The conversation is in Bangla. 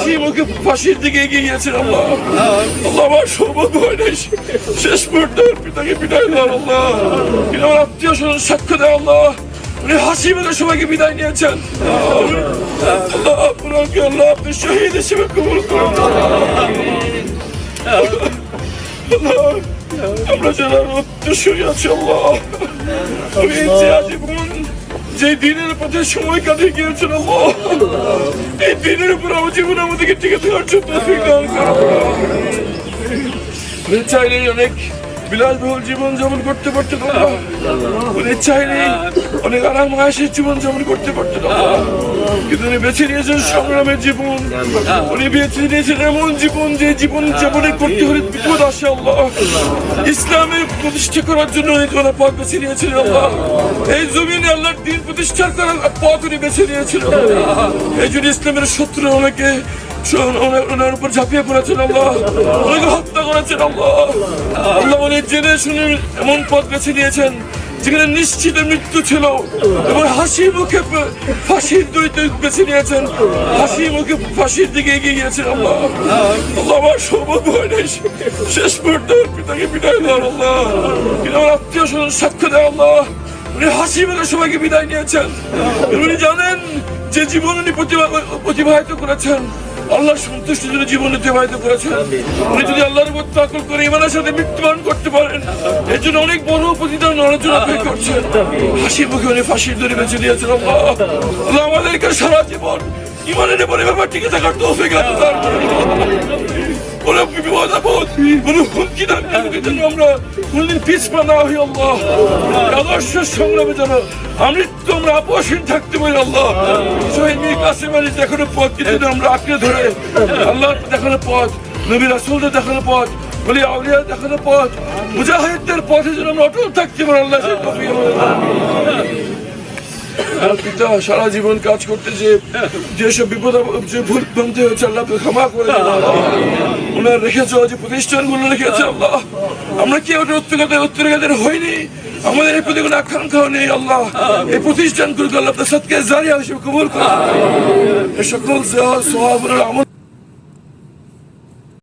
হাসি মুখে ফাঁসির দিকে এগিয়ে গিয়েছেন আল্লাহ। আল্লাহ আমার সৌভাগ্য হয় নাই শেষ মুহূর্তে পিতাকে বিদায় দেওয়ার আল্লাহ, কিন্তু আমার আত্মীয় স্বজন সাক্ষ্য দেয় আল্লাহ উনি হাসি মুখে সবাইকে বিদায় নিয়েছেন। আল্লাহ আপনাকে আল্লাহ আপনি শহীদ হিসেবে কবুল করুন। আমরা যারা উদ্দেশ্যই আছি আল্লাহ, আমি যে আজীবন যে দিনের পথে সময় কাটিয়ে গিয়েছেন আল্লাহ, এই দিনের উপর আমার জীবন আমাদেরকে টিকে থাকার জন্য তৌফিক দান করুন। উনি চাইলেই অনেক বিলাসবহুল জীবন যাপন করতে পারতেন আল্লাহ, উনি চাইলেই অনেক আরাম আয়েশের জীবন যাপন করতে পারতেন আল্লাহ, কিন্তু উনি বেছে নিয়েছেন সংগ্রামের জীবন। উনি বেছে নিয়েছেন এমন জীবন যে জীবন যাপনে করতে হলে বিপদ আসে আল্লাহ। ইসলামের প্রতিষ্ঠা করার জন্য উনি ওনার পথ বেছে নিয়েছিলেন আল্লাহ। এই জমিনে আল্লাহর দ্বীন প্রতিষ্ঠা করার পথ উনি বেছে নিয়েছিলেন। এই জন্য ইসলামের শত্রু ওনাকে ওনার উপর ঝাঁপিয়ে পড়েছেন আল্লাহ, ওনাকে হত্যা করেছেন আল্লাহ। আল্লাহ উনি জেনে শুনে এমন পথ বেছে নিয়েছেন যেখানে নিশ্চিত মৃত্যু ছিল, এবং হাসি মুখে ফাঁসির দড়িতে বেছে নিয়েছেন, হাসি মুখে ফাঁসির দিকে এগিয়ে গিয়েছেন আল্লাহ। আল্লাহ আমার সৌভাগ্য হয় নাই শেষ মুহূর্তে পিতাকে বিদায় দেওয়ার আল্লাহ, কিন্তু আমার আত্মীয় স্বজন সাক্ষ্য দেয় আল্লাহ উনি হাসি মুখে সবাইকে বিদায় নিয়েছেন। উনি জানেন যে জীবন উনি অতিবাহিত করেছেন আল্লাহর সন্তুষ্টির জন্য জীবন অতিবাহিত করেছেন। উনি যদি আল্লাহর উপর তাওয়াক্কুল করে ঈমানের সাথে মৃত্যুবরণ করতে পারেন, এর জন্য অনেক বড় প্রতিদান ওনার জন্য অপেক্ষা করছেন। হাসি মুখে উনি ফাঁসির দড়ি বেছে দিয়েছেন আল্লাহ। আল্লাহ আমাদেরকে সারা জীবন ঈমানের উপরে ব্যাপার টিকে থাকার তৌফিক দান করুন। কোনো বিপদ আপদ, কোনো হুমকি ধামকির জন্য আমরা কোনদিন পিছপা না হই আল্লাহ। আদর্শের সংগ্রামে যেন আমৃত্যু আমরা আপসহীন থাকতে পারি আল্লাহ। শহীদ মীর কাসেম আলী দেখানো পথ কিন্তু আমরা আঁকড়ে ধরে, আল্লাহর দেখানো পথ, নবী রাসূলদের দেখানো পথ, ওলি আউলিয়া দেখানো পথ, মুজাহিদদের পথে যেন আমরা অটল থাকতে পারি আল্লাহ। পিতা সারা জীবন কাজ করতে যেসব বিপদ যে ভুল ভ্রান্তি হয়েছে আল্লাহ ক্ষমা করে ওনার রেখেছে, যে প্রতিষ্ঠানগুলো রেখেছে আল্লাহ, আমরা কি ওটা উত্তরগাদের হয়নি, আমাদের এই প্রতি কোনো আকাঙ্ক্ষাও নেই আল্লাহ। এই প্রতিষ্ঠানগুলোকে আল্লাহ আপনার সৎকে জারিয়া হিসেবে কবুল করুন। এই সকল সোহাব আমল